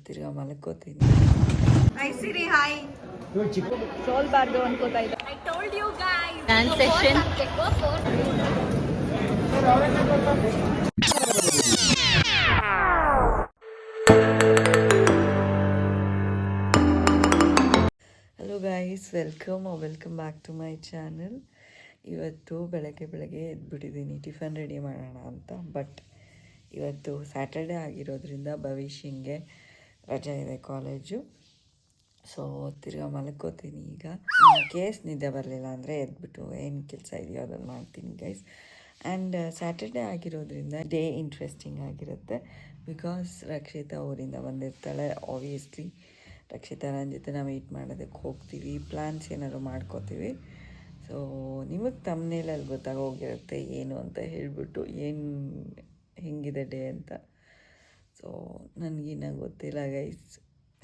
ತಿರ್ಗಾ ಮಲ್ಕೋತೀನಿ. Hi Siri hi. ಸೋಲ್ಬಾರ್ದು ಅನ್ಕೋತಾ ಇದ್ದೆ. I told you guys. Dance session. Hello guys, welcome back to my channel. ಇವತ್ತು ಬೆಳಗ್ಗೆ ಎದ್ಬಿಟ್ಟಿದ್ದೀನಿ ಟಿಫನ್ ರೆಡಿ ಮಾಡೋಣ ಅಂತ. ಬಟ್ ಇವತ್ತು ಸ್ಯಾಟರ್ಡೆ ಆಗಿರೋದ್ರಿಂದ ಭವಿಷ್ಯಂಗೆ ರಜೆ ಇದೆ ಕಾಲೇಜು. ಸೊ ತಿರ್ಗಾ ಮಲ್ಕೋತೀನಿ. ಈಗ ಕೇಸ್ ನಿದ್ದೆ ಬರಲಿಲ್ಲ ಅಂದರೆ ಎದ್ಬಿಟ್ಟು ಏನು ಕೆಲಸ ಇದೆಯೋ ಅದನ್ನು ಮಾಡ್ತೀನಿ ಗೈಸ್. ಆ್ಯಂಡ್ ಸ್ಯಾಟರ್ಡೆ ಆಗಿರೋದ್ರಿಂದ ಡೇ ಇಂಟ್ರೆಸ್ಟಿಂಗ್ ಆಗಿರುತ್ತೆ. ಬಿಕಾಸ್ ರಕ್ಷಿತಾ ಊರಿಂದ ಬಂದಿರ್ತಾಳೆ. ಆಬ್ವಿಯಸ್ಲಿ ರಕ್ಷಿತಾ ನನ್ನ ಜೊತೆ ನಾವು ಮೀಟ್ ಮಾಡೋದಕ್ಕೆ ಹೋಗ್ತೀವಿ, ಪ್ಲ್ಯಾನ್ಸ್ ಏನಾದ್ರು ಮಾಡ್ಕೋತೀವಿ. ಸೊ ನಿಮಗೆ ತಮ್ಮನೇಲಲ್ಲಿ ಗೊತ್ತಾಗೋಗಿರುತ್ತೆ ಏನು ಅಂತ ಹೇಳಿಬಿಟ್ಟು, ಏನು ಹೆಂಗಿದೆ ಡೇ ಅಂತ. ಸೊ ನನಗಿನ್ನ ಗೊತ್ತಿಲ್ಲ ಗೈಸ್,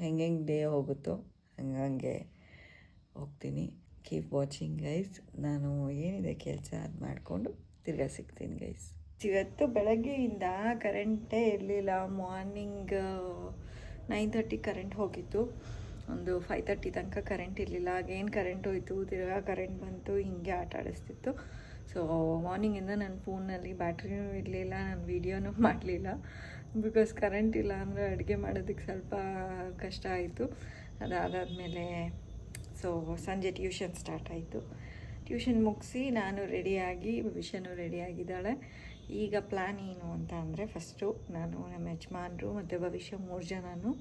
ಹೆಂಗೆ ಡೇ ಹೋಗುತ್ತೋ ಹಂಗೆ ಹೋಗ್ತೀನಿ. Keep watching guys. ನಾನು ಏನಿದೆ ಕೆಲಸ ಅದು ಮಾಡಿಕೊಂಡು ತಿರ್ಗಾ ಸಿಗ್ತೀನಿ ಗೈಸ್. ಇವತ್ತು ಬೆಳಗ್ಗೆಯಿಂದ ಕರೆಂಟೇ ಇರಲಿಲ್ಲ. ಮಾರ್ನಿಂಗ್ 9:30 ಕರೆಂಟ್ ಹೋಗಿತ್ತು. ಒಂದು 5:30 ತನಕ ಕರೆಂಟ್ ಇರಲಿಲ್ಲ. ಆಗೇನು ಕರೆಂಟ್ ಹೋಯಿತು, ತಿರ್ಗಾ ಕರೆಂಟ್ ಬಂತು, ಹಿಂಗೆ ಆಟ ಆಡಿಸ್ತಿತ್ತು. ಸೊ ಮಾರ್ನಿಂಗಿಂದ ನನ್ನ ಫೋನಲ್ಲಿ ಬ್ಯಾಟ್ರಿನೂ ಇರಲಿಲ್ಲ, ನಾನು ವೀಡಿಯೋನೂ ಮಾಡಲಿಲ್ಲ. ಬಿಕಾಸ್ ಕರೆಂಟ್ ಇಲ್ಲ ಅಂದರೆ ಅಡುಗೆ ಮಾಡೋದಕ್ಕೆ ಸ್ವಲ್ಪ ಕಷ್ಟ ಆಯಿತು. ಅದಾದಮೇಲೆ ಸೊ ಸಂಜೆ ಟ್ಯೂಷನ್ ಸ್ಟಾರ್ಟ್ ಆಯಿತು. ಟ್ಯೂಷನ್ ಮುಗಿಸಿ ನಾನು ರೆಡಿಯಾಗಿ, ಭವಿಷ್ಯನೂ ರೆಡಿಯಾಗಿದ್ದಾಳೆ. ಈಗ ಪ್ಲ್ಯಾನ್ ಏನು ಅಂತ ಅಂದರೆ, ಫಸ್ಟು ನಾನು ನಮ್ಮ ಯಜಮಾನ್ರು ಮತ್ತು ಭವಿಷ್ಯ 3 ಜನನೂ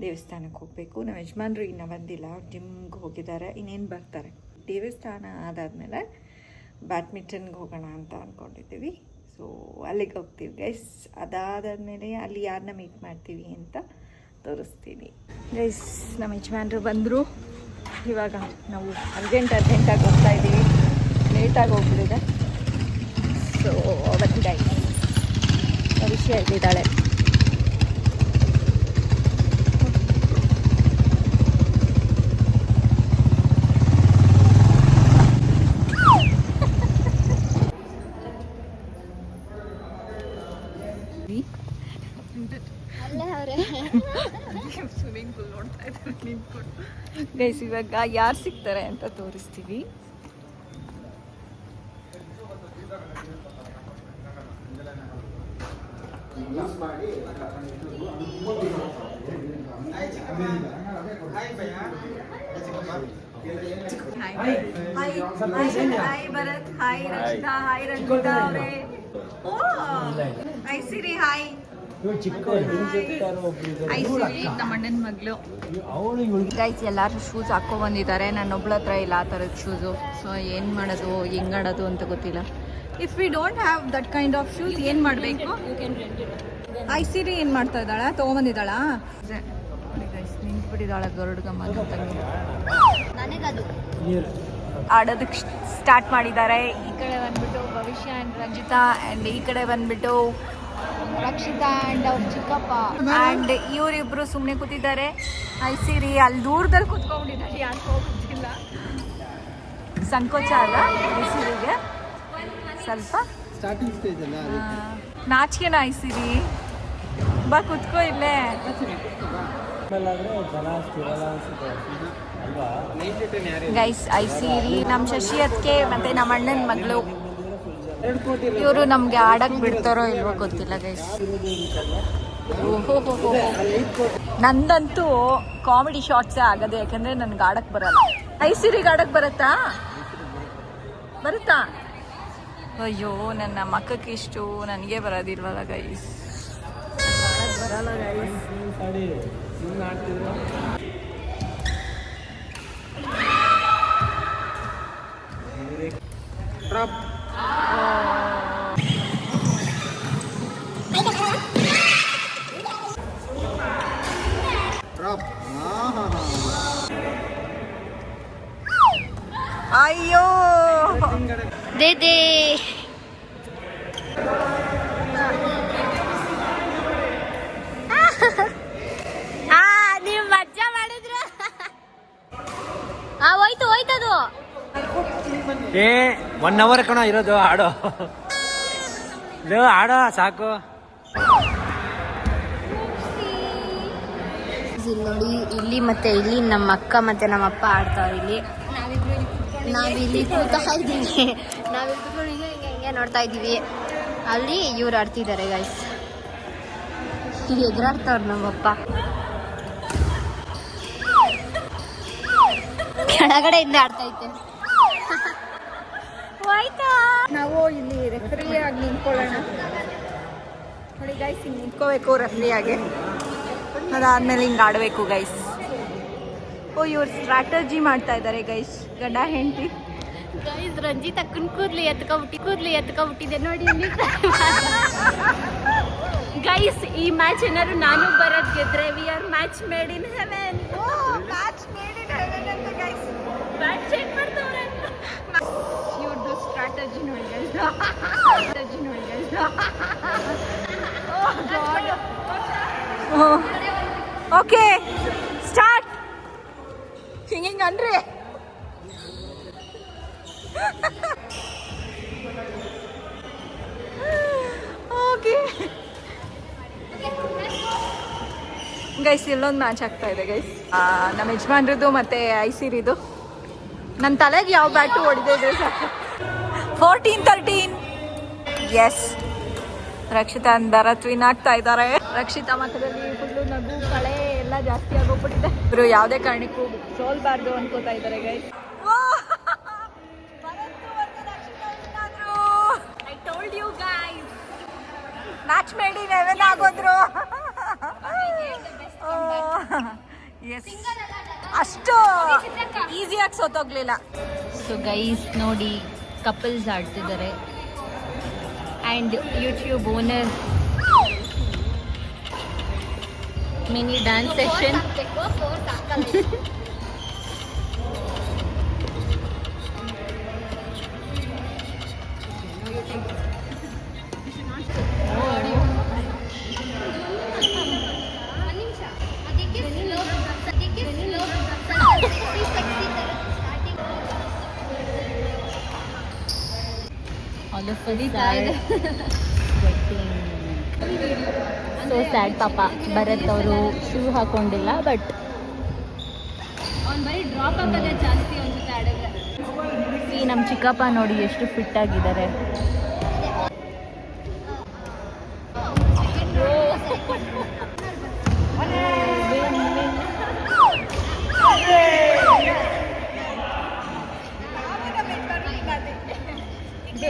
ದೇವಸ್ಥಾನಕ್ಕೆ ಹೋಗಬೇಕು. ನಮ್ಮ ಯಜಮಾನ್ರು ಇನ್ನೂ ಬಂದಿಲ್ಲ, ಜಿಮ್ಗೆ ಹೋಗಿದ್ದಾರೆ, ಇನ್ನೇನು ಬರ್ತಾರೆ. ದೇವಸ್ಥಾನ ಆದಾದಮೇಲೆ ಬ್ಯಾಡ್ಮಿಂಟನ್ಗೆ ಹೋಗೋಣ ಅಂತ ಅಂದ್ಕೊಂಡಿದ್ದೀವಿ. ಸೊ ಅಲ್ಲಿಗೆ ಹೋಗ್ತೀವಿ ಗೈಸ್. ಅದಾದಮೇಲೆ ಅಲ್ಲಿ ಯಾರನ್ನ ಮೀಟ್ ಮಾಡ್ತೀವಿ ಅಂತ ತೋರಿಸ್ತೀನಿ ಗೈಸ್. ನಮ್ಮ ಯಜಮಾನ್ರು ಬಂದರು. ಇವಾಗ ನಾವು ಅರ್ಜೆಂಟಾಗಿ ಹೋಗ್ತಾ ಇದ್ದೀವಿ, ಲೇಟಾಗಿ ಹೋಗ್ಬಿಟ್ಟಿದೆ. ಸೊ ಅವತ್ತು ಗೈಸ್ ಭವಿಷ್ಯ ಇದ್ದಾಳೆ. ಸ್ವಿಮ್ಮಿಂಗ್ ಪೂಲ್ ನೋಡ್ತಾ ಇದ್ದಾರೆ ನಿಂತ್ಕೊಂಡು ಗೈಸ್. ಇವಾಗ ಯಾರು ಸಿಗ್ತಾರೆ ಅಂತ ತೋರಿಸ್ತೀವಿ. Hi Bharat, hi Rachita, hi Ranjita ಅವರೇ. ಓ ಹಾಯ್ ಸಿರಿ, ಹಾಯ್. ನಮ್ಮ ಅಣ್ಣನ ಮಗಳು ಗೈಸ್. ಎಲ್ಲರೂ ಶೂಸ್ ಹಾಕೊ ಬಂದಿದ್ದಾರೆ, ನನ್ನೊಬ್ಳ ಹತ್ರ ಇಲ್ಲ ಆ ಥರದ ಶೂಸು. ಸೊ ಏನು ಮಾಡೋದು, ಹೆಂಗೆ ಆಡೋದು ಅಂತ ಗೊತ್ತಿಲ್ಲ. If we don't have that kind of shoes ಏನು ಮಾಡಬೇಕು? ಐಸಿರಿ ಏನು ಮಾಡ್ತಾ ಇದ್ದಾಳೆ, ತೊಗೊಂಬಂದಿದ್ದಾಳಾ? ಗೈಸ್ ನಿಂತ್ಬಿಟ್ಟಿದ್ದಾಳೆ ಗರುಡ್ಗಮ್ಮ ತಂಗಿ. ಆಡೋದಕ್ಕೆ ಸ್ಟಾರ್ಟ್ ಮಾಡಿದ್ದಾರೆ. ಈ ಕಡೆ ಬಂದ್ಬಿಟ್ಟು ಭವಿಷ್ಯ ಆ್ಯಂಡ್ ರಂಜಿತಾ, ಆ್ಯಂಡ್ ಈ ಕಡೆ ಬಂದ್ಬಿಟ್ಟು ರಕ್ಷಿತಾ ಆ್ಯಂಡ್ ಅವ್ರ ಚಿಕ್ಕಪ್ಪ. ಆ್ಯಂಡ್ ಇವರಿಬ್ಬರು ಸುಮ್ಮನೆ ಕೂತಿದ್ದಾರೆ. ಐಸಿರಿ ಅಲ್ಲಿ ದೂರದಲ್ಲಿ ಕೂತ್ಕೊಂಡಿದ್ದಾರೆ, ಯಾರು ಹೋಗುತ್ತಿಲ್ಲ. ಸಂಕೋಚ ಅಲ್ಲ ಐಸಿರಿಗೆ ಸ್ವಲ್ಪ, ಸ್ಟಾರ್ಟಿಂಗ್ ಸ್ಟೇಜ್ ಅಲ್ಲ, ನಾಚಿಕೆನ ಐಸಿರಿ. ಬಾ ಕೂತ್ಕೋ ಇಲ್ಲೇ. ಗೈಸ್ ಐಸಿರಿ ನಮ್ಮ ಶಶಿ ಅದ್ಕೆ ಮತ್ತೆ ನಮ್ಮ ಅಣ್ಣನ ಮಗಳು. ಇವರು ನಮಗೆ ಆಡಕ್ಕೆ ಬಿಡ್ತಾರೋ ಇಲ್ವೋ ಗೊತ್ತಿಲ್ಲ ಗೈಸ್. ಓಹೋ ನಂದಂತೂ ಕಾಮಿಡಿ ಶಾರ್ಟ್ಸೇ ಆಗೋದು, ಯಾಕಂದರೆ ನನಗೆ ಆಡಕ್ಕೆ ಬರಲ್ಲ. ಐಸಿರಿಗೆ ಆಡಕ್ಕೆ ಬರುತ್ತಾ? ಅಯ್ಯೋ ನನ್ನ ಮಕ್ಕಕ್ಕೆ ಇಷ್ಟು, ನನಗೆ ಬರೋದಿಲ್ವಲ್ಲ ಗೈಸ್. ಬರಲ್ಲ ಗೈಸ್. ಅಯ್ಯೋ ದೇ ನೀವು ಮಜಾ ಮಾಡಿದ್ರ. ಹೋಯ್ತದು 1 hour ಕಣ ಇರೋದು. ಆಡೋ ಸಾಕು. ಗೈಸ್ ಇಲ್ಲಿ ನೋಡಿ, ಇಲ್ಲಿ ಮತ್ತೆ ಇಲ್ಲಿ ನಮ್ಮ ಅಕ್ಕ ಮತ್ತೆ ನಮ್ಮ ಅಪ್ಪ ಆಡ್ತಾವ್ರೆ. ಇಲ್ಲಿ ನಾವಿಲ್ಲಿ ಕೂತಾ ಇದ್ದೀವಿ, ನಾವಿಲ್ಲಿ ಕೂತ್ಕೊಂಡು ಹಿಂಗೆ ನೋಡ್ತಾ ಇದ್ದೀವಿ. ಅಲ್ಲಿ ಇವ್ರು ಆಡ್ತಿದ್ದಾರೆ ಗೈಸ್, ಎದುರಾಡ್ತಾವ್ರು ನಮ್ಮಪ್ಪ. ಕೆಳಗಡೆಯಿಂದ ಆಡ್ತಾ ಇದ್ದೆ. ನಾವು ಇಲ್ಲಿ ರೆಫ್ರಿಯಾಗಿ ನಿಂತ್ಕೊಳ್ಳೋಣ ನೋಡಿ ಗೈಸ್. ಹಿಂಗೆ ನಿಂತ್ಕೋಬೇಕು ರೆಫ್ರಿಯಾಗಿ, ಅದಾದ್ಮೇಲೆ ಹಿಂಗೆ ಆಡಬೇಕು ಗೈಸ್. ಓ ಇವ್ರು ಸ್ಟ್ರಾಟಜಿ ಮಾಡ್ತಾ ಇದ್ದಾರೆ ಗೈಸ್, ಗಂಡ ಹೆಂಡತಿ. ಗೈಸ್ ರಂಜಿತ್ ಅಕ್ಕನ ಕೂದ್ಲು ಎತ್ಕೊಬಿಟ್ಟಿದೆ ನೋಡಿ. ಗೈಸ್ ಈ ಮ್ಯಾಚ್ ಏನಾದ್ರು ನಾನು ಬರೋದ್ ಗೆದ್ರೆ we are match made in heaven. Match made in heaven ಅಂತ ಗೈಸ್. ಮ್ಯಾಚ್ ಚೆಕ್ ಮಾಡ್ತಾವ್ರೆ. ಇವ್ರದ್ದು ಸ್ಟ್ರಾಟಜಿ ನೋಡಿ ಗೈಸ್, ಸ್ಟ್ರಾಟಜಿ ನೋಡಿ guys. Oh God. Okay start. ಹಿಂಗಿಂಗ್ ಅನ್ರಿ. ಓಕೆ ಗೈಸ್, ಇಲ್ಲೊಂದು ಮ್ಯಾಚ್ ಆಗ್ತಾ ಇದೆ ಗೈಸ್. ನಮ್ಮ ಯಜಮಾನ್ರದ್ದು ಮತ್ತೆ ಐಸಿರಿದು. ನನ್ನ ತಲೆಗೆ ಯಾವ ಬ್ಯಾಟು ಹೊಡೆದಿದೆ ಸಾಕು. 14-13. ಎಸ್, ರಕ್ಷಿತಾ ಭರತ್ ವಿನ್ ಆಗ್ತಾ ಇದ್ದಾರೆ. ರಕ್ಷಿತಾ ಮಕ್ಕದಲ್ಲಿ ಫುಲ್ಲು ನಗು ಕಳೆ ಎಲ್ಲ ಜಾಸ್ತಿ ಆಗೋಗ್ಬಿಟ್ಟಿದೆ. ಇವರು ಯಾವುದೇ ಕಾರಣಕ್ಕೂ ಸೋಲ್ಬಾರ್ದು ಅನ್ಕೋತಾ ಇದ್ದಾರೆ guys. I told you guys, match made in heaven ಆಗೋದ್ರು. ಎಸ್, ಅಷ್ಟು ಈಸಿಯಾಗಿ ಸೋತೋಗ್ಲಿಲ್ಲ. ಸೊ ಗೈಸ್ ನೋಡಿ, ಕಪಲ್ಸ್ ಆಡ್ತಿದ್ದಾರೆ and YouTube owner mini dance session. All of us are sweating. So sad ಪಾಪ. ಭರತ್ ಅವರು ಶೂ ಹಾಕೊಂಡಿಲ್ಲ, ಬಟ್ ಈ ನಮ್ಮ ಚಿಕ್ಕಪ್ಪ ನೋಡಿ ಎಷ್ಟು ಫಿಟ್ ಆಗಿದ್ದಾರೆ.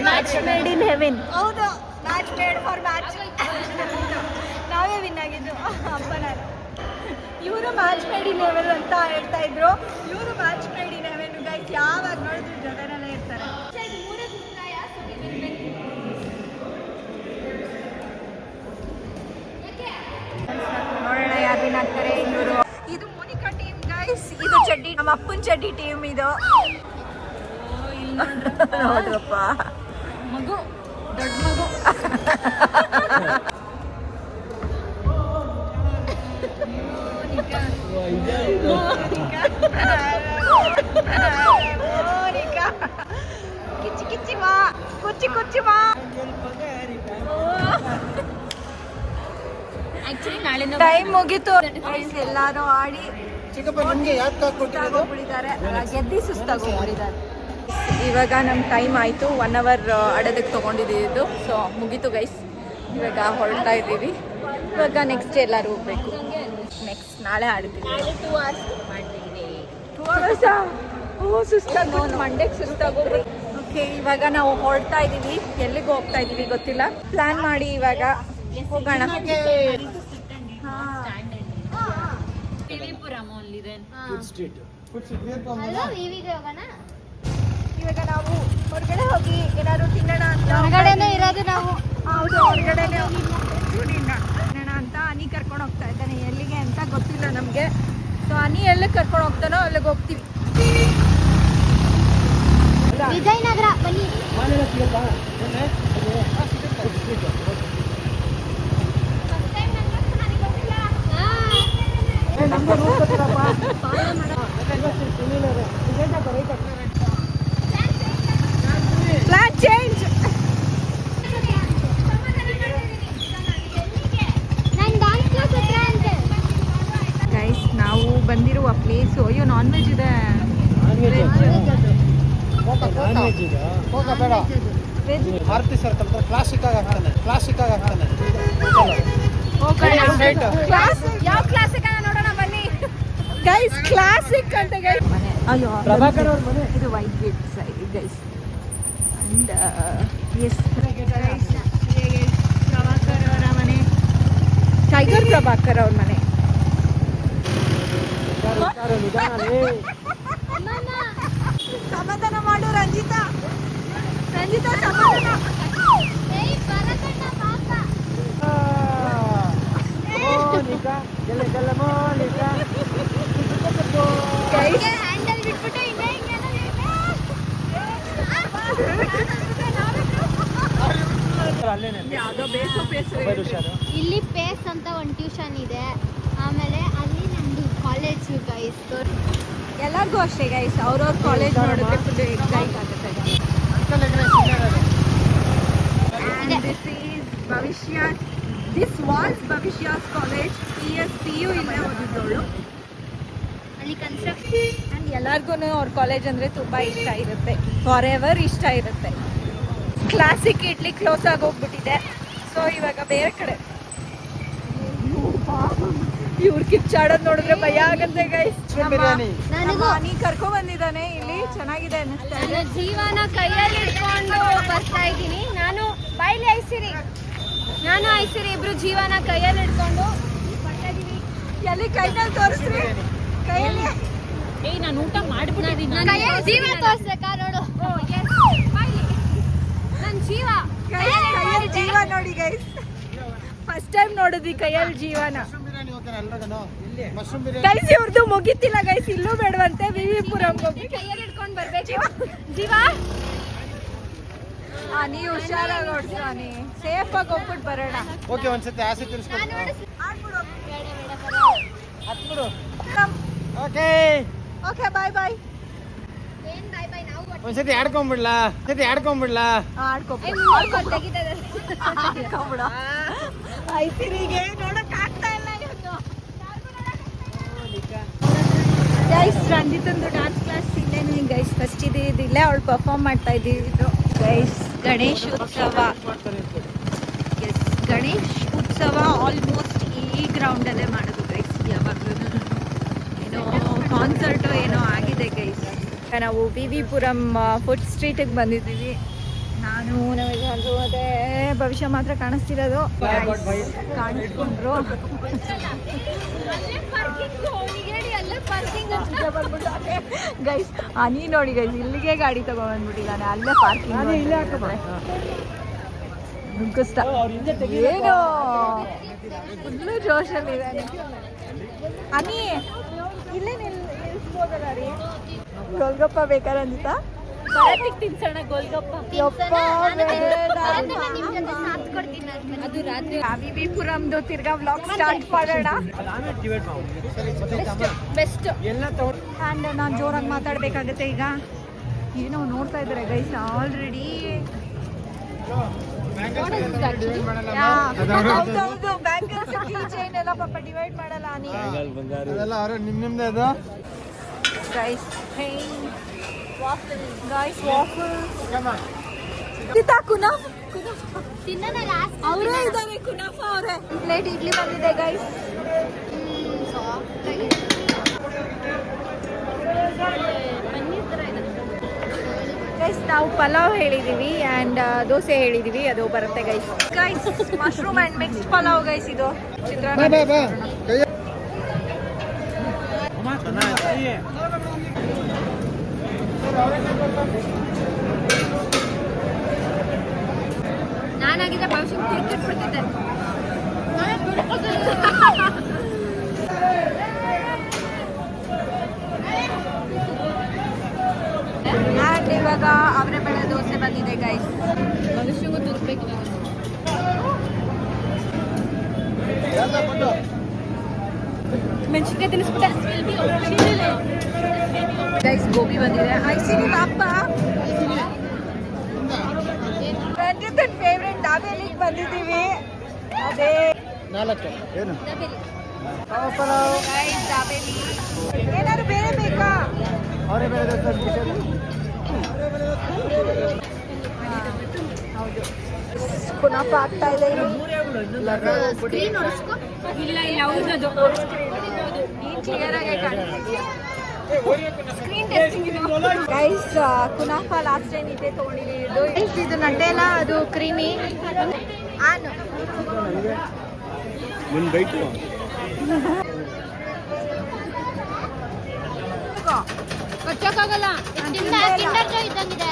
Match made in Heaven. ಹೌದು, ಮ್ಯಾಚ್ ಮೇಡ್ ಫಾರ್ ಮ್ಯಾಚ್. ನಾವೇ ವಿನ್ ಆಗಿದ್ದು ಅಪ್ಪ ನಾನು. ಇವರು ಮ್ಯಾಚ್ ಮೇಡ್ ಇನ್ ಹೆವೆನ್ ಅಂತ ಹೇಳ್ತಾ ಇದ್ರು. ಇವರು match made in Heaven guys. ಯಾವಾಗ ನೋಡಿದ್ರು ಜೊತೆನಲ್ಲೇ ಇರ್ತಾರೆ. ನೋಡೋಣ ಯಾರು ವಿನ್ ಆಗ್ತಾರೆ. ಇವರು ಇದು ಮೋನಿಕಾ ಟೀಮ್ ಗೈಸ್, ಇದು ಚಡ್ಡಿ ನಮ್ಮ ಅಪ್ಪನ ಚಡ್ಡಿ ಟೀಮ್ ಇದು. ನೋಡ್ರಪ್ಪ, ಮಗು ದೊಡ್ಡ ಮಗು. ಕಿಚ್ಚಿ ಕಿಚ್ಚಿ ಮಾ, ಕುಚ್ಚಿ ಕುಚ್ಚಿ ಮಾ. ಆಕ್ಚುಲಿ ನಾಳೆ ಟೈಮ್ ಮುಗೀತು. ಎಲ್ಲಾರು ಆಡಿ ಸುಸ್ತಾಗೋಗ್ಬಿಟ್ಟಿದ್ದಾರೆ, ಗೆದ್ದಿ ಸುಸ್ತಾಗೋಗ್ಬಿಟ್ಟಿದ್ದಾರೆ. ಇವಾಗ ನಮ್ಮ ಟೈಮ್ ಆಯಿತು. 1 hour ಆಡೋದಕ್ಕೆ ತೊಗೊಂಡಿದ್ದು. ಸೊ ಮುಗೀತು ಗೈಸ್, ಇವಾಗ ಹೊರಡ್ತಾ ಇದ್ದೀವಿ. ಇವಾಗ ನೆಕ್ಸ್ಟ್ ಎಲ್ಲರೂ ಹೋಗ್ಬೇಕು. ನೆಕ್ಸ್ಟ್ ನಾಳೆ ಆಡ್ತೀವಿ. 2 hours ಮಾಡ್ತೀವಿ. 2 hours ಸುಸ್ತಾಗೋ, ಮಂಡೆಗೆ ಸುಸ್ತಾಗೋಗ್ರಿ. ಓಕೆ, ಇವಾಗ ನಾವು ಹೊರಡ್ತಾ ಇದ್ದೀವಿ. ಎಲ್ಲಿಗೆ ಹೋಗ್ತಾ ಇದ್ದೀವಿ ಗೊತ್ತಿಲ್ಲ. ಪ್ಲಾನ್ ಮಾಡಿ ಇವಾಗ ಹೋಗೋಣ. ಇವಾಗ ನಾವು ಹೊರಗಡೆ ಹೋಗಿ ಏನಾದ್ರು ತಿನ್ನೋಣ ಅಂತ. ಹೊರಗಡೆನೇ ಇರೋದು ನಾವು. ಹೌದು, ಹೊರಗಡೆನೇ ತಿನ್ನೋಣ ಅಂತ ಅನಿ ಕರ್ಕೊಂಡು ಹೋಗ್ತಾ ಇದ್ದಾನೆ. ಎಲ್ಲಿಗೆ ಅಂತ ಗೊತ್ತಿಲ್ಲ ನಮಗೆ. ಸೊ ಅನಿ ಎಲ್ಲಿಗೆ ಕರ್ಕೊಂಡು ಹೋಗ್ತಾನೋ ಅಲ್ಲಿಗೆ ಹೋಗ್ತೀವಿ. ವಿಜಯನಗರ ಬನ್ನಿ. Plan change. ಗೈಸ್ ಬಂದಿರುವ ಪ್ಲೇಸು. ಅಯ್ಯೋ ನಾನ್ ವೆಜ್ ಇದೆ. ವೆಜ್ ಆರ್ತಿ ಸರ್ ಕ್ಲಾಸಿಕ್ ಆಗಿ ಆಗ್ತಾನೆ ಯಾವ ಕ್ಲಾಸಿಕ್ ನೋಡೋಣ ಬನ್ನಿ ಗೈಸ್. ಕ್ಲಾಸಿಕ್ ಅಂತ ಗೈಸ್. ಅಯ್ಯೋ ಪ್ರಭಾಕರ್ ಅವ್ರ ಮನೆ. ಇದು white gate side guys. And yes Prabhakar ಅವರ ಮನೆ, ಟೈಗರ್ ಪ್ರಭಾಕರ್ ಅವ್ರ ಮನೆ. ಸಮಾಧಾನ ಮಾಡು ರಂಜಿತಾ. ಸಮಾಧಾನ. ಇಲ್ಲಿ ಪೇಸ್ ಅಂತ ಒಂದು ಟ್ಯೂಷನ್ ಇದೆ. ಆಮೇಲೆ ಅಲ್ಲಿ ನಮ್ದು ಕಾಲೇಜ್ ಗೈಸ್. ಎಲ್ಲರಿಗೂ ಅಷ್ಟೇ ಗೈಸ್, ಅವ್ರವ್ರ ಕಾಲೇಜ್ ನೋಡೋಕ್ಕೆ ಫುಲ್ ಎಕ್ಸೈಟ್ ಆಗುತ್ತೆ. And this is Bhavishya. This was Bhavishya's college. PU ಇಲ್ಲೇ ಓದಿದ್ದವಳು. ಅಲ್ಲಿ ಕನ್ಸ್ಟ್ರಕ್ಷನ್. ಆ್ಯಂಡ್ ಎಲ್ಲರಿಗೂ ಅವ್ರ ಕಾಲೇಜ್ ಅಂದರೆ ತುಂಬ ಇಷ್ಟ ಇರುತ್ತೆ, ಫಾರ್ ಎವರ್ ಇಷ್ಟ ಇರುತ್ತೆ. ಕ್ಲಾಸಿಕ್ ಇಡ್ಲಿ ಕ್ಲೋಸ್ ಆಗಿ ಹೋಗ್ಬಿಟ್ಟಿದೆ. ಸೊ ಇವಾಗ ಬೇರೆ ಕಡೆ ಇವ್ರು ಕಿಚ್ಚಾಡೋದು ನೋಡಿದ್ರೆ ಭಯ ಆಗುತ್ತೆ ಗೈಸ್. ನೀ ಕರ್ಕೊ ಬಂದಿದ್ದಾನೆ ಇಲ್ಲಿ, ಚೆನ್ನಾಗಿದೆ ಅನ್ನಿಸ್ತಾ ಇದೆ. ಜೀವನ ಕೈಯಲ್ಲಿ ಇಟ್ಕೊಂಡು ಬರ್ತಾ ಇದ್ದೀನಿ. ನಾನು ಬಾಯ್ಲಿ ಐಸಿರಿ ಇಬ್ರು ಜೀವನ ಕೈಯಲ್ಲಿ ಇಟ್ಕೊಂಡು ಬರ್ತಾ ಇದೀವಿ. ಎಲ್ಲಿ ಕೈನಲ್ಲಿ ತೋರಿಸ್ರಿ, ಕೈಯಲ್ಲಿ. ನಾನು ಊಟ ಮಾಡ್ಬಿಟ್ಟಿದ್ದೀನಿ. ಜೀವ ತೋರಿಸ್ಬೇಕಾ ನೋಡು. ನನ್ನ ಜೀವ ಕೈಯಲ್ಲಿ ಜೀವ ನೋಡಿ ಗೈಸ್, ಫಸ್ಟ್ ಟೈಮ್ ನೋಡಿದ್ವಿ ಕೈಯಲ್ಲಿ ಜೀವನ. ಗೈಸ್ ಇವ್ರದ್ದು ಮುಗಿತಿಲ್ಲ ಗೈಸ್, ಇಲ್ಲೂ ಬೇಡವಂತೆ. ವಿವಿಪುರಂ ಹೋಗಿ ಕೈಯಲ್ಲಿ ಇಟ್ಕೊಂಡು ಬರ್ಬೇಕು. ಜೀವ ನೀ ಹುಷಾರಾಗಿ ನೋಡ್ಸಿ, ನೀ ಸೇಫ್ ಆಗಿ ಹೋಗ್ಬಿಟ್ಟು ಬರೋಣ. ಓಕೆ ಒಂದ್ಸತಿ ಆಸೆ ತಿರ್ಸ್ಕೊಂಡು ಓಕೆ ಓಕೆ ಬಾಯ್ ಬಾಯ್. ಏನ್ ಬಾಯ್ ಬಾಯ್. ನಾವು ಒಂದ್ಸತಿ ಆಡ್ಕೊಂಡ್ಬಿಡ್ಲಾ ಆಡ್ಕೊಬಿಡ ಐಸಿರಿಗೆ ನೋಡಕ್ ಆಗ್ತಾ ಇಲ್ಲ ಗೈಸ್. ರಂಜಿತಂದು ಡಾನ್ಸ್ ಕ್ಲಾಸ್ ಇಲ್ಲೇನೆ ಗೈಸ್, ಫಸ್ಟ್ ಇದಿಲ್ಲೇ ಅವಳು ಪರ್ಫಾರ್ಮ್ ಮಾಡ್ತಾ ಇದ್ದಿದ್ದು ಗೈಸ್. ಗಣೇಶ್ ಉತ್ಸವ ಆಲ್ಮೋಸ್ಟ್ ಈ ಗ್ರೌಂಡಲ್ಲೇ ಮಾಡೋದು ಗೈಸ್. ಯಾವಾಗಲೂ ಏನೋ ಕಾನ್ಸರ್ಟು ಏನೋ ಆಗಿದೆ ಗೈಸ್. ನಾವು ವಿವಿಪುರಂ ಫುಡ್ ಸ್ಟ್ರೀಟಿಗೆ ಬಂದಿದ್ದೀವಿ. ನಾನು ನಮಗೆ ಮತ್ತೆ ಭವಿಷ್ಯ ಮಾತ್ರ ಕಾಣಿಸ್ತಿರೋದು. ಕಾಣಿಸ್ಕೊಂಡ್ರು ಗೈಸ್. ನೀ ನೋಡಿ ಗೈಸ್, ಇಲ್ಲಿಗೆ ಗಾಡಿ ತಗೊಂಡ್ಬಂದ್ಬಿಟ್ಟಿದ್ದಾನೆ, ಅಲ್ಲೇ ಪಾರ್ಕಿಂಗ್ ನುಗ್ಗಿಸ್ತಾ. ಏನು ಫುಲ್ಲು ಜೋಶಲ್ಲಿದ್ದಾನೆ. ಅನಿ ಇಲ್ಲೇ ನಿಲ್ಸ್ಬೋದಲ್ಲ ರೀ? ಗೋಲ್ಗಪ್ಪ ಬೇಕಾರಂತ ತಿನ್ಸೋಣ. ಗೋಲ್ಗಪ್ಪ ಅದು ರಾತ್ರಿ. ವಿವಿಪುರಂದು ತಿರ್ಗಾ ವ್ಲಾಗ್ ಸ್ಟಾರ್ಟ್ ಮಾಡೋಣ. ಬೆಸ್ಟ್. ಆ್ಯಂಡ್ ನಾನು ಜೋರಾಗಿ ಮಾತಾಡಬೇಕಾಗತ್ತೆ ಈಗ. ಏನೋ ನೋಡ್ತಾ ಇದ್ದಾರೆ ಗೈಸ್ ಆಲ್ರೆಡಿ. ಹೌದೌದು, ಬ್ಯಾಂಗಲ್ಸ್ ಕೀ ಚೈನ್ ಎಲ್ಲ ಪಾಪ ಡಿವೈಡ್ ಮಾಡಲ್ಲ ನಿಮ್ದೇ ಅದು ಗೈಸ್. ಗೈಸ್ ಕುನಾಫ್ ಅವರೇ ಇದ್ದಾರೆ. ಕುನಾಫ ಅವರೇ. ಪ್ಲೇಟ್ ಇಡ್ಲಿ ಬಂದಿದೆ ಗೈಸ್. ಗೈಸ್ ನಾವು ಪಲಾವ್ ಹೇಳಿದೀವಿ ಆ್ಯಂಡ್ ದೋಸೆ ಹೇಳಿದೀವಿ, ಅದು ಬರುತ್ತೆ guys. Guys mushroom and mixed pulao guys. ಇದು ನಾನಾಗಿದ್ದ ಭವಿಷ್ಯ ತಿರ್ಗಿಟ್ಬಿಡ್ತಿದ್ದೆ. ಆ್ಯಂಡ್ ಇವಾಗ ಅವರೇ ಬೇಳೆ ದೋಸೆ ಬಂದಿದೆ ಗೈಸ್. ಭವಿಷ್ಯಗೂ ತೋರಿಸ್ಬೇಕು. ಮೆಣಸಿನ್ಕಾಯಿ ತಿನ್ನಿಸ್ಬಿಟ್ಟೆ ಗೈಸ್. ಗೋಬಿ ಬಂದಿದೆ. ಐಸಿರಿ ಅಪ್ಪ ರಂಜಿತನ್ ಫೇವ್ರೆಟ್ ದಾಬೇಲಿಗೆ ಬಂದಿದ್ದೀವಿ. ಅದೇ 4 ಏನು ಗೈಸ್ ದಾಬೇಲಿ. ಹೌದು ಕುನಾಫ ಆಗ್ತಾ ಇದೆ ಇಲ್ಲಿ. ಸ್ಕ್ರೀನ್ ಒರೆಸ್ಕೊ. ಇಲ್ಲ ಇಲ್ಲ ಹೌದದು ಕ್ಲಿಯರ್ ಆಗಿ ಕಾಣಿಸ್ತಿದೆಯಾ ಗೈಸ್. ಕುನಾಫ ಲಾಸ್ಟ್ ಟೈಮ್ ಇದೆ ತಗೊಂಡಿದ್ದು. ಇದು ನಟೆಲ್ಲ ಅದು ಕ್ರೀಮಿ ಆನು ಕಚ್ಚಕ್ಕಾಗಲ್ಲ. ಕಿಂಡರ್ ಜಾಯ್ ಇದ್ದಂಗಿದೆ.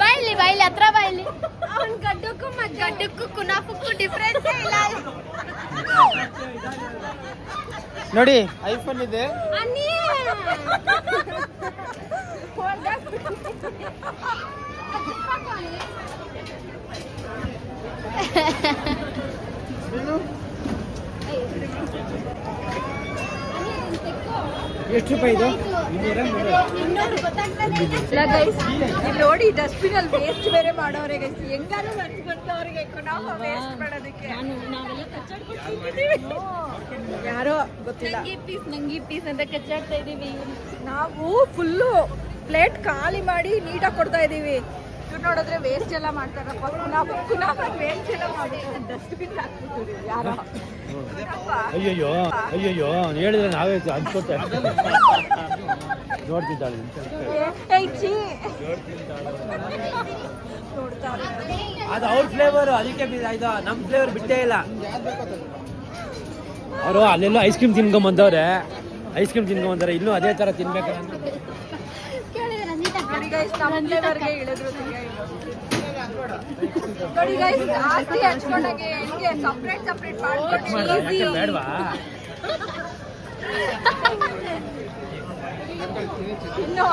ಬಾಯಿಲಿ ಬಾಯಿಲಿ ಹತ್ರ ಬಾಯಿಲಿ. ಅವನ್ ಗಡ್ಡಕ್ಕೂ ಕುನಾಫಕ್ಕೂ ಡಿಫ್ರೆನ್ಸ್ ಇಲ್ಲ. ನೋಡಿ ಐಫೋನ್ ಇದೆ. ಎಷ್ಟು ರೂಪಾಯಿ ಇದು? ಇಲ್ಲ ಗೈಸ್ ಇಲ್ಲಿ ನೋಡಿ ಡಸ್ಟ್ಬಿನ್ ಅಲ್ಲಿ ವೇಸ್ಟ್ ಬೇರೆ ಮಾಡೋರೆ ಗೈಸ್. ಹೆಂಗಾರು ಬಂತು ಅವರಿಗೆ ಕುನಾಫ ವೇಸ್ಟ್ ಮಾಡೋದಕ್ಕೆ. ಯಾರೋ ಗೊತ್ತಿಲ್ಲ ನಂಗಿ ಪೀಸ್ ಅಂತ ಕಚ್ಚಾಡ್ತಾ ಇದೀವಿ. ನಾವು ಫುಲ್ಲು ಪ್ಲೇಟ್ ಖಾಲಿ ಮಾಡಿ ನೀಟಾಗಿ ಕೊಡ್ತಾ ಇದೀವಿ. ಇವ್ರು ನೋಡಿದ್ರೆ ವೇಸ್ಟ್ ಎಲ್ಲ ಮಾಡ್ತಾರಪ್ಪ. ಕುನಾಫ ವೇಸ್ಟ್ ಎಲ್ಲ ಮಾಡಿ ಡಸ್ಟ್ಬಿನ್ ಹಾಕ್ಬಿಟ್ಟಿದ್ದೀವಿ ಯಾರೋ. ಅಯ್ಯಯ್ಯೋ ಅಯ್ಯಯ್ಯೋ ಹೇಳಿದ್ರೆ ನಾವೇ ಅನ್ಕೋತ ನೋಡ್ತಿದ್ದಾಳೆ. ಅದು ಅವ್ರ ಫ್ಲೇವರ್, ಅದಕ್ಕೆ ಇದು ನಮ್ಮ ಫ್ಲೇವರ್ ಬಿಟ್ಟೇ ಇಲ್ಲ. ಅವರು ಅಲ್ಲೆಲ್ಲೋ ಐಸ್ ಕ್ರೀಮ್ ತಿನ್ಕೊಂಬಂದವ್ರೆ, ಐಸ್ ಕ್ರೀಮ್ ತಿನ್ಕೊಂಬಂದಾರೆ. ಇನ್ನೂ ಅದೇ ತರ ತಿನ್ಬೇಕಲ್ಲ. ನೋಡಿ ಗೈಸ್ ನಮ್ಮ ಫ್ಲೇವರ್ಗೆ ಇಳಿದ್ರು ನೋಡಿ ಗೈಸ್. ಜಾಸ್ತಿ ಹಚ್ಕೊಂಡಂಗೆ ಹೆಂಗೆ ಸಪ್ರೇಟ್ ಸಪ್ರೇಟ್ ಮಾಡ್ಕೊಂಡು ಬೇಡವಾ? ಇನ್ನು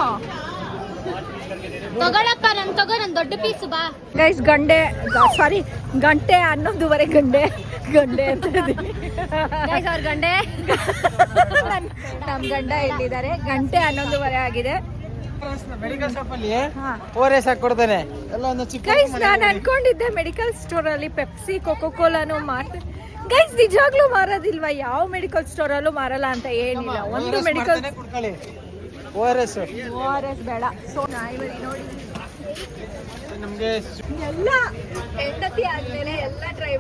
ತಗೊಳಪ್ಪ ನನ್ ದೊಡ್ಡ ಪೀಸ್ ಬಾ. ಗೈಸ್ ಸಾರಿ ಗಂಟೆ 11:30 ಗಂಟೆ ಅಂತ ಇದ್ದೀವಿ. ಅವ್ರ ಗಂಡೆ ನಮ್ ಗಂಡ ಇಲ್ಲಿದ್ದಾರೆ. ಗಂಟೆ 11:30 ಆಗಿದೆ. ಮೆಡಿಕಲ್ ಶಾಪ್ ಅಲ್ಲಿ ಓರೆಸ್ ಹಾಕೊಡ್ತಾನೆ ಎಲ್ಲ ಒಂದು ಚಿಕ್ಕ. ಗೈಸ್ ನಾನು ಅನ್ಕೊಂಡಿದ್ದೆ ಮೆಡಿಕಲ್ ಸ್ಟೋರ್ ಅಲ್ಲಿ ಪೆಪ್ಸಿ ಕೋಕೋ ಕೋಲಾನು ಮಾರ್ತಾರೆ. ಗೈಸ್ ನಿಜಾಗ್ಲೂ ಮಾರೋದಿಲ್ವಾ? ಯಾವ ಮೆಡಿಕಲ್ ಸ್ಟೋರ್ ಅಲ್ಲೂ ಮಾರಲ್ಲ ಅಂತ ಏನಿಲ್ಲ. ಒಂದು ಮೆಡಿಕಲ್ ಓರೆಸ್ ORS ಬೇಡ. ಸೊ ನೋಡಿ ನಮ್ಗೆ ಎಲ್ಲ ಹೆಂಡತಿ ಆದ್ಮೇಲೆ ಎಲ್ಲ ಟ್ರೈ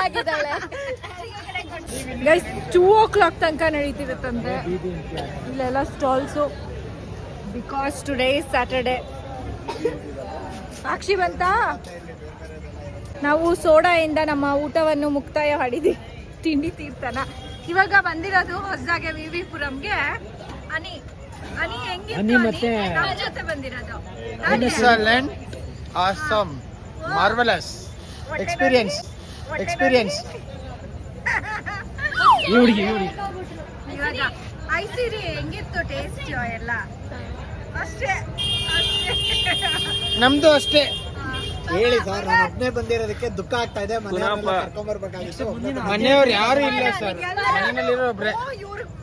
ಆಗಿದ್ದಾಳೆ. ಗೈಸ್ 2 ತನಕ ನಡೀತಿರುತ್ತಂತೆ ಇಲ್ಲೆಲ್ಲ stalls. Because today is Saturday. Sakshi ಬಂತ. ನಾವು ಸೋಡಾಯಿಂದ ನಮ್ಮ ಊಟವನ್ನು ಮುಕ್ತಾಯ ಮಾಡಿದ್ದೀವಿ. ತಿಂಡಿ ತೀರ್ಥನ ಇವಾಗ ಬಂದಿರೋದು ಹೊಸದಾಗೆ ವಿ ಪುರಂಗೆ. ಅನಿ ಹೆಂಗಿತ್ತು? ಮತ್ತೆ ನಮ್ಮ ಜೊತೆ ಬಂದಿರೋದು. Excellent, awesome, marvellous, experience. ಇವಾಗ ಐಸಿರಿ ಹೆಂಗಿತ್ತು ಟೇಸ್ಟ್ ಎಲ್ಲ? ಅಷ್ಟೇ ನಮ್ದು ಅಷ್ಟೇ. ಹೇಳಿ ಸರ್, ನಾನು ಒಬ್ಬನೇ ಬಂದಿರೋದಕ್ಕೆ ದುಃಖ ಆಗ್ತಾ ಇದೆ. ಕರ್ಕೊಂಡ್ಬರ್ಬೇಕಾಗಿತ್ತು. ಮನೆಯವ್ರು ಯಾರು ಇಲ್ಲ ಸರ್, ಮನೆಯಲ್ಲಿರೋ ಒಬ್ರೆ.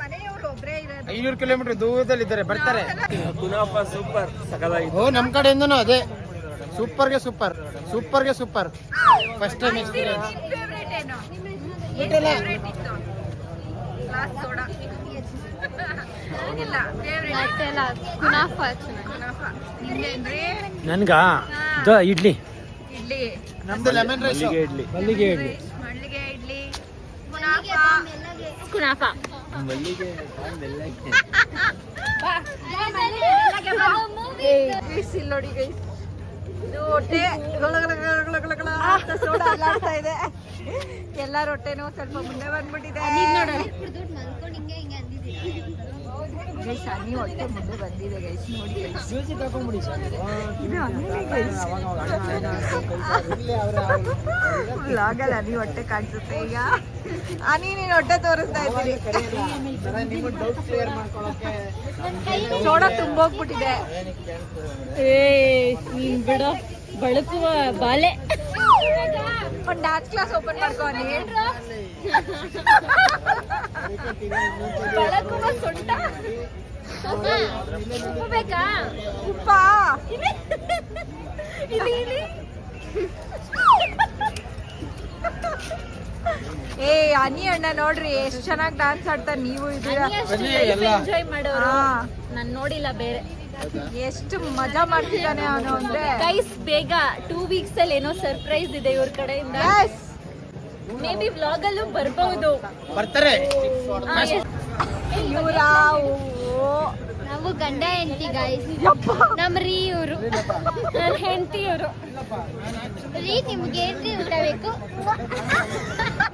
ಮನೆಯವರು ಒಬ್ರೇ ಇರೋದು. 500 ಕಿಲೋಮೀಟರ್ ದೂರದಲ್ಲಿ ಇದ್ದಾರೆ, ಬರ್ತಾರೆ. ಕುನಾಫ ಸೂಪರ್ ಸಕಲಾಗಿತ್ತು. ಓ ನಮ್ ಕಡೆಯಿಂದನೂ ಅದೇ ಸೂಪರ್ಗೆ super first time experience. Favourite ಏನು? ಫೇವ್ರೇಟ್ ಇತ್ತು ಗ್ಲಾಸ್ ಸೋಡಾ. ಏನಿಲ್ಲ ಫೇವ್ರೇಟ್ ಕುನಾಫ ನಿಮ್ದೇನ್ರಿ? ನನ್ಗ ಇಡ್ಲಿ, ಇಡ್ಲಿ, ನಮ್ದು ಲೆಮನ್ ರೈಸ್, ಇಡ್ಲಿ, ಮಲ್ಲಿಗೆ ಇಡ್ಲಿ, ಮಳ್ಳಿಗೆ ಇಡ್ಲಿ, ಕುನಾಫ. ಮಲ್ಲಿಗೆ ಗೈಸ್ ಇಲ್ಲಿ ನೋಡಿ ಗೈಸ್, ಇದು ಹೊಟ್ಟೆ ಸೋಡಾ ಅಲ್ಲಾಡ್ತಾ ಇದೆ. ಎಲ್ಲರ ಹೊಟ್ಟೆನೂ ಸ್ವಲ್ಪ ಮುಂದೆ ಬಂದ್ಬಿಟ್ಟಿದೆ. ಗೈಸ್ ಹನಿ ಹೊಟ್ಟೆ ಮುಂದೆ ಬಂದಿದೆ ಗೈಸ್. ನೋಡಿ ಇದು ಹನಿ ಗೈಸ್. ವ್ಲಾಗಲ್ಲಿ ಹನಿ ಹೊಟ್ಟೆ ಕಾಣಿಸುತ್ತೆ. ಈಗ ಹನಿ ನೀನು ಹೊಟ್ಟೆ ತೋರಿಸ್ತಾ ಇದ್ದೀನಿ. ಸೋಡಾ ತುಂಬೋಗ್ಬಿಟ್ಟಿದೆ. ನೀನ್ ಬಿಡೋ ಬಳಕುವ ಬಾಲೆ. ಒಂದು ಡ್ಯಾನ್ಸ್ ಕ್ಲಾಸ್ ಓಪನ್ ಮಾಡ್ಕೊಂಡು ಬಳಕುವ ಸೊಂಟ ಬೇಕಾ? ಉಪ್ಪ ಇಲ್ಲಿ ಏ ಅನಿ ಅಣ್ಣ ನೋಡ್ರಿ ಎಷ್ಟು ಚೆನ್ನಾಗಿ ಡಾನ್ಸ್ ಆಡ್ತಾರೆ. ನೀವು ಇದೀರಾ ಎಂಜಾಯ್ ಮಾಡೋರು ಹಾ. ನಾನು ನೋಡಿಲ್ಲ ಬೇರೆ. ಎಷ್ಟು ಮಜಾ ಮಾಡ್ತಿದ್ದಾನೆ ಅವನು ಅಂದ್ರೆ. ಗೈಸ್ ಬೇಗ 2 weeks ಅಲ್ಲಿ ಏನೋ ಸರ್ಪ್ರೈಸ್ ಇದೆ ಇವ್ರ ಕಡೆಯಿಂದ. ಮೇ ಬಿ ವ್ಲಾಗ್ ಅಲ್ಲೂ ಬರ್ಬಹುದು. ಬರ್ತಾರೆ. ಇವರ ನಾವು ಗಂಡ ಹೆಂಡತಿ ಗೈಸ್. ನಮ್ ರೀ ಇವರು, ನನ್ನ ಹೆಂಡತಿ ಇವರು. ರೀ ನಿಮ್ಗೆ ಏನ್ರಿ ಊಟ ಬೇಕು?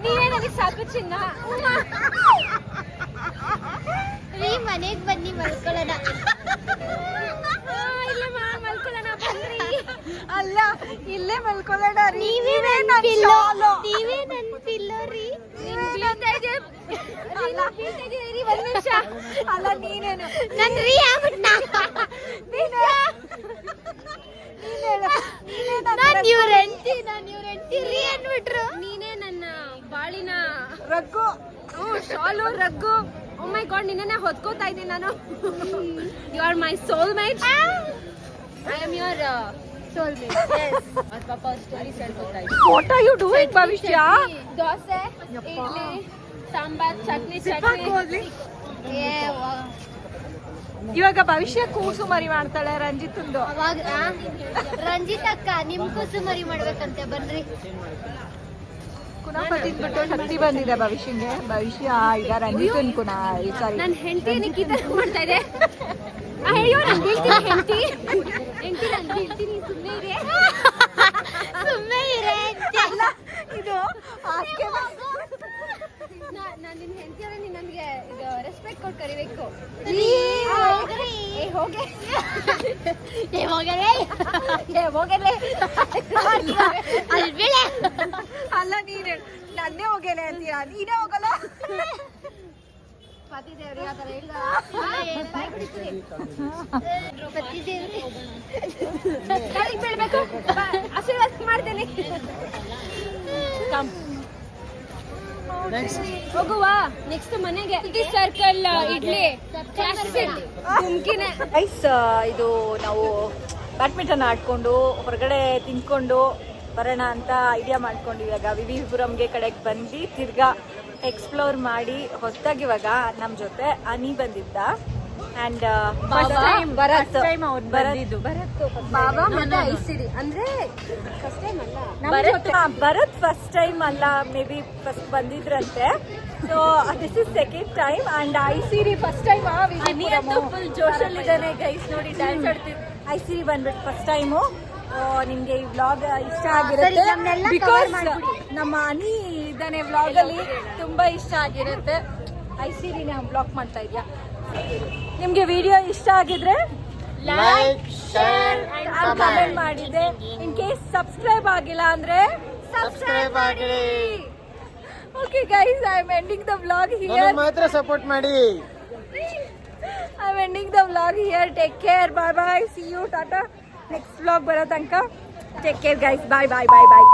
ನೀವೇ ನನಗೆ ಸಾಕು ಚಿನ್ನ. ರೀ ಮನೆಗ್ ಬನ್ನಿ ಮಲ್ಕೊಳ್ಳೋಣ. ಇಲ್ಲ ಮಲ್ಕೊಳ್ಳೋಣ ಬನ್ರಿ. ಅಲ್ಲ ಇಲ್ಲೇ ಮಲ್ಕೊಳ್ಳೋಣ. ನೀವೇ ನನ್ನ ಪಿಲ್ಲೋ, ನೀವೇ ನನ್ನ ಪಿಲ್ಲೋ ರೀ. ಅಲ್ಲ ನೀನೇನು ನನ್ ರೀ ಆಗ್ಬಿಟ್ನ. ನಾನ್ ಇವ್ರ ಹೆಂಡತಿ ರೀ ಅನ್ಬಿಟ್ರು. ನೀನೇ ನನ್ನ ಬಾಳಿನ ರಗ್ಗು. ಶಾಲು ರಗ್ಗು. ಓ ಮೈ ಗಾಡ್, ನಿನ್ನೆ ಹೊತ್ಕೋತಾ ಇದ್ದೀನಿ ನಾನು. You are my soul mate. I am your soul mate. ಪಾಪ ಸ್ಟೋರೀಸ್ ಹೇಳ್ಕೊತಾ ಇದ್ದೀನಿ. ವಾಟ್ ಆರ್ ಯು ಡೂಯಿಂಗ್ ಭವಿಷ್ಯ? ದೋಸೆ, ಇಡ್ಲಿ, ಸಾಂಬಾರ್, ಚಟ್ನಿ. ಏ ವಾ. ಇವಾಗ ಭವಿಷ್ಯ ಕೂಸು ಮರಿ ಮಾಡ್ತಾಳೆ ರಂಜಿತಂದು. ಅವಾಗ ರಂಜಿತ್ ಅಕ್ಕ ನಿಮ್ ಕುಸುಮರಿ ಮಾಡ್ಬೇಕಂತೆ ಬನ್ರಿ. ಕುನಾಫ ತಿಂದ್ಬಿಟ್ಟು ಶಕ್ತಿ ಬಂದಿದೆ ಭವಿಷ್ಯಂಗೆ. ಭವಿಷ್ಯ ಈಗ ರಂಜಿತನ್ ಸಾರಿ ನನ್ನ ಹೆಂಡತಿ ಏನಕ್ಕೆ ಈ ತರ ಮಾಡ್ತಾ ಇದೆ? ಅಯ್ಯೋ ನಾನು ಹೇಳ್ತೀನಿ ಹೆಂಡತಿ ನಾನು ಹೇಳ್ತೀನಿ ಸುಮ್ಮನೆ ಇರೇ ಅಲ್ಲ ಇದು ಆಕೆ ನಾನು ನಿನ್ನ ಹೆಂಡತಿ ಅವರೇ, ನೀನು ನನಗೆ ಇದು ರೆಸ್ಪೆಕ್ಟ್ ಕೊಟ್ಟು ಕರಿಬೇಕು. ಅಲ್ಲ ನೀನು ನನ್ನೇ ಹೋಗೇನೆ ಅಂತೀರಾ? ನೀನೇ ಹೋಗಲ್ಲ. ಪತಿದೇವ್ರಿ ಆ ಥರ ಇಲ್ಲ. ಪತಿದೇವ್ರಿ ಬೀಳ್ಬೇಕು. ಆಶೀರ್ವಾದ ಮಾಡ್ತೇನೆ. ಹೋಗುವ ನೆಕ್ಸ್ಟ್ ಮನೆಗೆ. ಸಿಟಿ ಸರ್ಕಲ್ ಇಡ್ಲಿ ಕ್ಲಾಸಿಕ್ ಗುಮ್ಕಿನೇ. ಗೈಸ್ ಇದು ನಾವು ಬ್ಯಾಡ್ಮಿಂಟನ್ ಆಡ್ಕೊಂಡು ಹೊರಗಡೆ ತಿನ್ಕೊಂಡು ಬರೋಣ ಅಂತ ಐಡಿಯಾ ಮಾಡ್ಕೊಂಡು ಇವಾಗ ವಿವಿಪುರಂಗೆ ಕಡೆಗೆ ಬಂದು ತಿರ್ಗಾ ಎಕ್ಸ್ಪ್ಲೋರ್ ಮಾಡಿ ಹೊಸದಾಗಿ ಇವಾಗ ನಮ್ಮ ಜೊತೆ ಅನಿ ಬಂದಿದ್ದ ಅಂಡ್ ಭರತ್ ಬಾಬಾ ಮತ್ತೆ ಐಸಿರಿ ಅಂದ್ರೆ ಫಸ್ಟ್ ಟೈಮ್ ಅಲ್ಲ. ಭರತ್ ಫಸ್ಟ್ ಟೈಮ್ ಅಲ್ಲ, ಮೇ ಬಿ ಫಸ್ಟ್ ಬಂದಿದ್ರಂತೆ. So this is second time and Isiri first time. Full ಜೋಶಲ್ಲಿ ಇದ್ದಾನೆ ಗೈಸ್, ನೋಡಿ ಡ್ಯಾನ್ಸ್ ಆಡ್ತಿದ್ರು. ಐಸಿರಿ ಬಂದ್ಬಿಟ್ಟು ಫಸ್ಟ್ ಟೈಮು. ನಿಮ್ಗೆ ಈ ವ್ಲಾಗ್ ಇಷ್ಟ ಆಗಿರುತ್ತೆ ಬಿಕಾಸ್ ನಮ್ಮ ಅನಿ ಇದ್ದಾನೆ ವ್ಲಾಗ್ ಅಲ್ಲಿ, ತುಂಬಾ ಇಷ್ಟ ಆಗಿರುತ್ತೆ. ಐಸಿರಿನ ಬ್ಲಾಕ್ ಮಾಡ್ತಾ ಇದ್ಯಾ? ನಿಮ್ಗೆ ವಿಡಿಯೋ ಇಷ್ಟ ಆಗಿದ್ರೆ ಲೈಕ್, ಶೇರ್, ಕಮೆಂಟ್ ಮಾಡಿದೆ. ಇನ್ ಕೇಸ್ ಸಬ್ಸ್ಕ್ರೈಬ್ ಆಗಿಲ್ಲ ಅಂದ್ರೆ ಸಬ್ಸ್ಕ್ರೈಬ್ ಆಗಿರಿ. Okay guys, I am ending the vlog ನನಗೆ ಹಿಯರ್. ಮಾತ್ರ ಸಪೋರ್ಟ್ ಮಾಡಿ. I am ending the vlog here. Take care. Bye bye. See you. Tata. Next vlog ಬರೋ ತನಕ take care guys. Bye bye bye ಬಾಯ್.